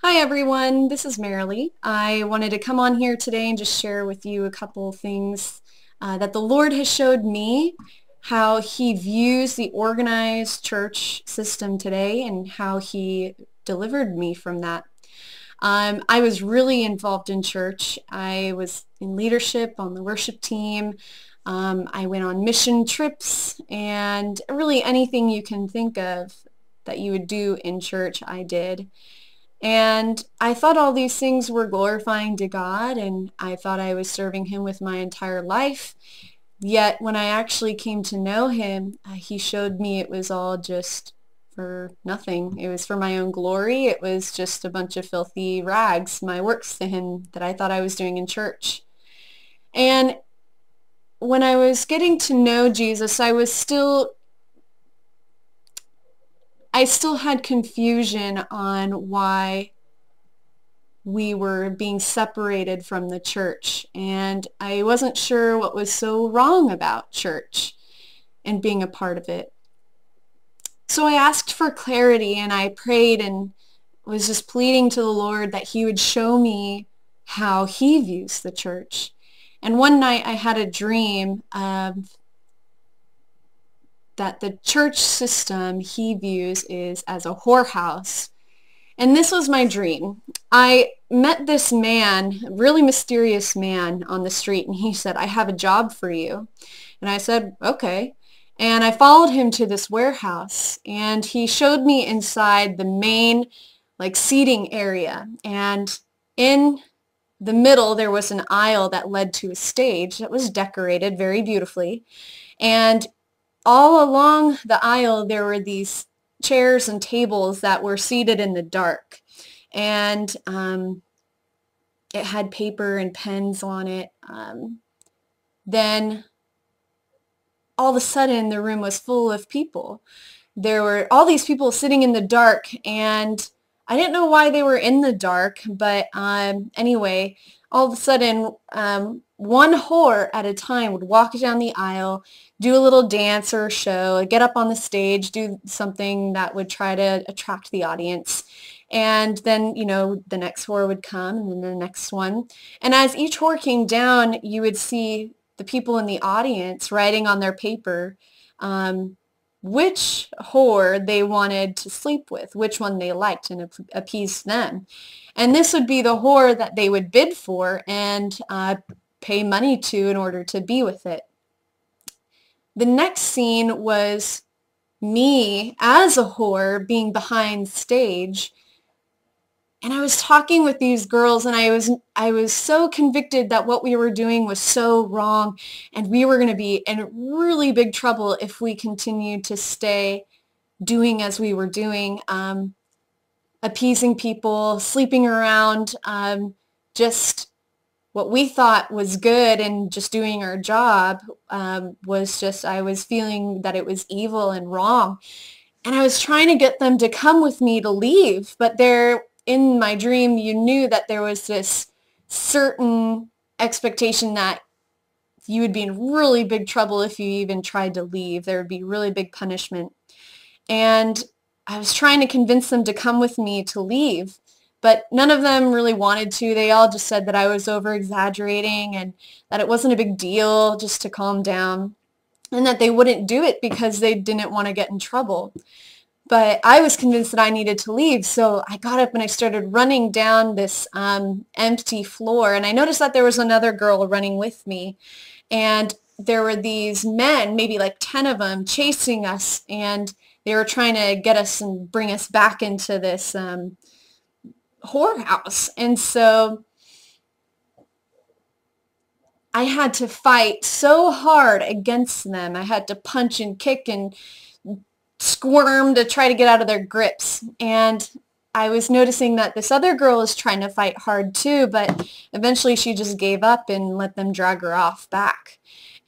Hi everyone, this is Marilee. I wanted to come on here today and just share with you a couple things that the Lord has showed me, how He views the organized church system today and how He delivered me from that. I was really involved in church. I was in leadership on the worship team. I went on mission trips and really anything you can think of that you would do in church, I did. And I thought all these things were glorifying to God, and I thought I was serving Him with my entire life. Yet when I actually came to know Him, He showed me it was all just for nothing. It was for my own glory. It was just a bunch of filthy rags, my works to Him that I thought I was doing in church. And when I was getting to know Jesus, I still had confusion on why we were being separated from the church, and I wasn't sure what was so wrong about church and being a part of it. So I asked for clarity, and I prayed and was just pleading to the Lord that He would show me how He views the church. And one night I had a dream of that the church system He views is as a whorehouse. And this was my dream. I met this man, a really mysterious man on the street, and he said, "I have a job for you." And I said, "Okay." And I followed him to this warehouse, and he showed me inside the main, seating area. And in the middle, there was an aisle that led to a stage that was decorated very beautifully. And all along the aisle, there were these chairs and tables that were seated in the dark. And it had paper and pens on it. Then all of a sudden, the room was full of people. There were all these people sitting in the dark, and I didn't know why they were in the dark, but anyway, all of a sudden, one whore at a time would walk down the aisle, do a little dance or show, get up on the stage, do something that would try to attract the audience. And then, the next whore would come, and then the next one. And as each whore came down, you would see the people in the audience writing on their paper which whore they wanted to sleep with, which one they liked and appeased them. And this would be the whore that they would bid for and pay money to in order to be with it. The next scene was me as a whore being behind stage, and I was talking with these girls, and I was so convicted that what we were doing was so wrong, and we were going to be in really big trouble if we continued to stay doing as we were doing, appeasing people, sleeping around, just what we thought was good and just doing our job was just, I was feeling that it was evil and wrong. And I was trying to get them to come with me to leave, but in my dream, you knew that there was this certain expectation that you would be in really big trouble if you even tried to leave. There would be really big punishment. And I was trying to convince them to come with me to leave, but none of them really wanted to. They all just said that I was over-exaggerating and that it wasn't a big deal, just to calm down, and that they wouldn't do it because they didn't want to get in trouble. But I was convinced that I needed to leave, so I got up and I started running down this empty floor, and I noticed that there was another girl running with me, and there were these men, maybe like 10 of them, chasing us, and they were trying to get us and bring us back into this whorehouse. And so I had to fight so hard against them. I had to punch and kick and squirm to try to get out of their grips. And I was noticing that this other girl was trying to fight hard too, but eventually she just gave up and let them drag her off back.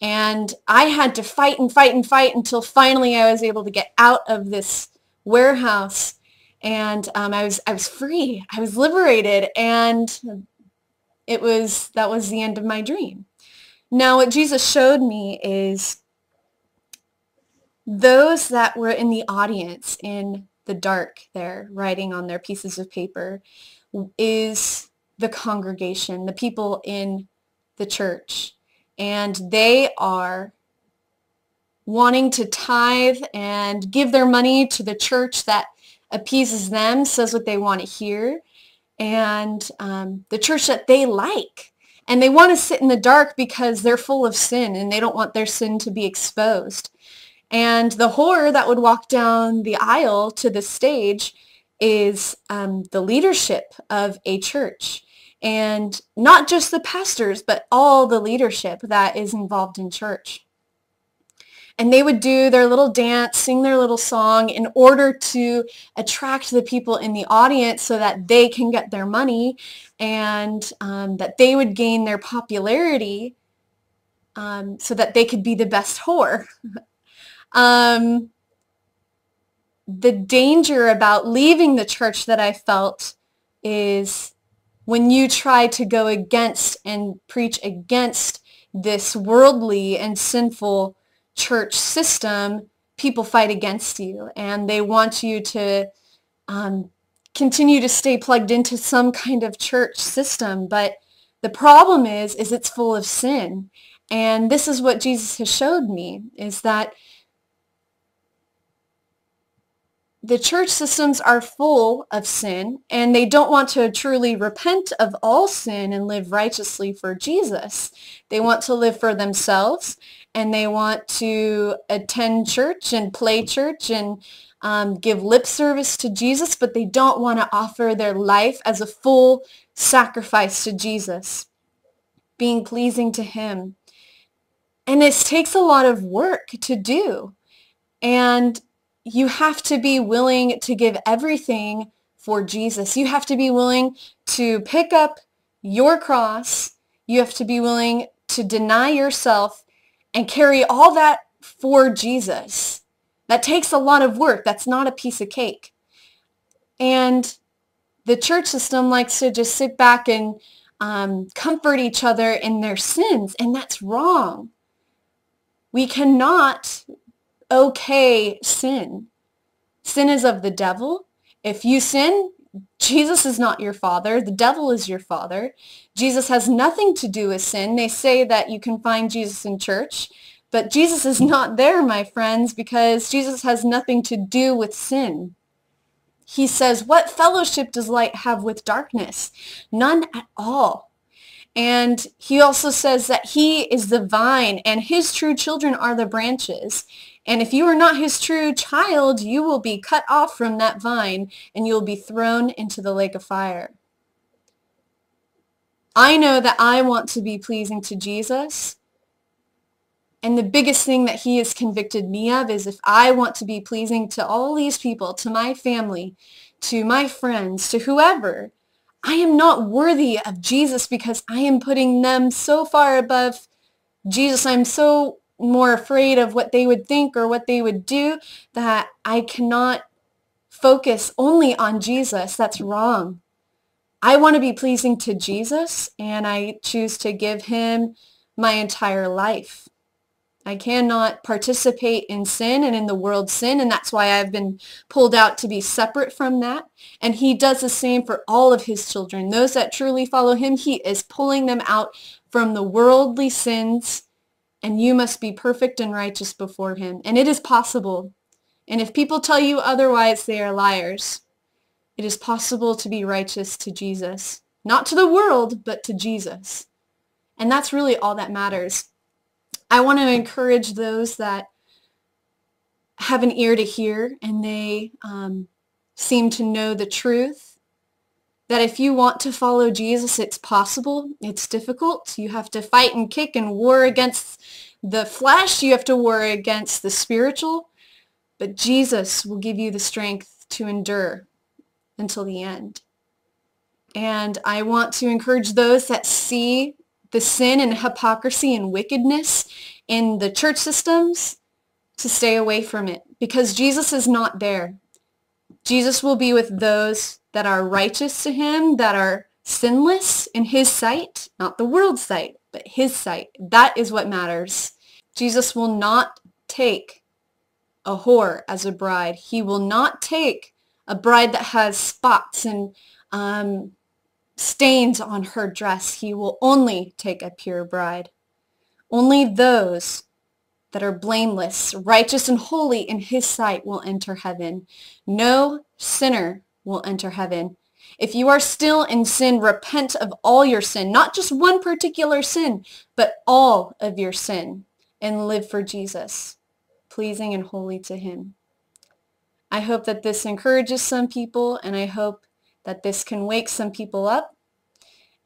And I had to fight and fight and fight until finally I was able to get out of this warehouse, and I was free. I was liberated, and that was the end of my dream. Now, what Jesus showed me is those that were in the audience in the dark there, writing on their pieces of paper, is the congregation, the people in the church. And they are wanting to tithe and give their money to the church that appeases them, says what they want to hear, and the church that they like. And they want to sit in the dark because they're full of sin and they don't want their sin to be exposed. And the whore that would walk down the aisle to the stage is the leadership of a church. And not just the pastors, but all the leadership that is involved in church. And they would do their little dance, sing their little song in order to attract the people in the audience so that they can get their money and that they would gain their popularity so that they could be the best whore. The danger about leaving the church that I felt is when you try to go against and preach against this worldly and sinful church system, people fight against you and they want you to continue to stay plugged into some kind of church system. But the problem is it's full of sin. And this is what Jesus has showed me, is that the church systems are full of sin, and they don't want to truly repent of all sin and live righteously for Jesus. They want to live for themselves, and they want to attend church and play church and give lip service to Jesus, but they don't want to offer their life as a full sacrifice to Jesus, being pleasing to him. And it takes a lot of work to do. And you have to be willing to give everything for Jesus. You have to be willing to pick up your cross. You have to be willing to deny yourself and carry all that for Jesus. That takes a lot of work. That's not a piece of cake. And the church system likes to just sit back and comfort each other in their sins, and that's wrong. We cannot okay sin. Sin is of the devil. If you sin, Jesus is not your father. The devil is your father. Jesus has nothing to do with sin. They say that you can find Jesus in church, but Jesus is not there, my friends, because Jesus has nothing to do with sin. He says, what fellowship does light have with darkness? None at all. And he also says that he is the vine and his true children are the branches. And if you are not his true child, you will be cut off from that vine and you will be thrown into the lake of fire. I know that I want to be pleasing to Jesus. And the biggest thing that he has convicted me of is if I want to be pleasing to all these people, to my family, to my friends, to whoever, I am not worthy of Jesus because I am putting them so far above Jesus. I'm so more afraid of what they would think or what they would do that I cannot focus only on Jesus. That's wrong. I want to be pleasing to Jesus, and I choose to give him my entire life. I cannot participate in sin and in the world's sin, and that's why I've been pulled out to be separate from that. And he does the same for all of his children. Those that truly follow him, he is pulling them out from the worldly sins, and you must be perfect and righteous before him. And it is possible. And if people tell you otherwise, they are liars. It is possible to be righteous to Jesus. Not to the world, but to Jesus. And that's really all that matters. I want to encourage those that have an ear to hear and they seem to know the truth, that if you want to follow Jesus, it's possible. It's difficult. You have to fight and kick and war against the flesh. You have to war against the spiritual. But Jesus will give you the strength to endure until the end. And I want to encourage those that see the sin and hypocrisy and wickedness in the church systems to stay away from it, because Jesus is not there. Jesus will be with those that are righteous to him, that are sinless in his sight, not the world's sight, but his sight. That is what matters. Jesus will not take a whore as a bride. He will not take a bride that has spots and stains on her dress. He will only take a pure bride. Only those that are blameless, righteous, and holy in his sight will enter heaven. No sinner will enter heaven. If you are still in sin, repent of all your sin, not just one particular sin, but all of your sin, and live for Jesus, pleasing and holy to him. I hope that this encourages some people, and I hope that this can wake some people up,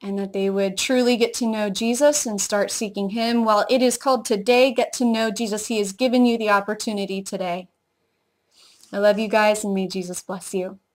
and that they would truly get to know Jesus and start seeking him. While it is called today, get to know Jesus. He has given you the opportunity today. I love you guys, and may Jesus bless you.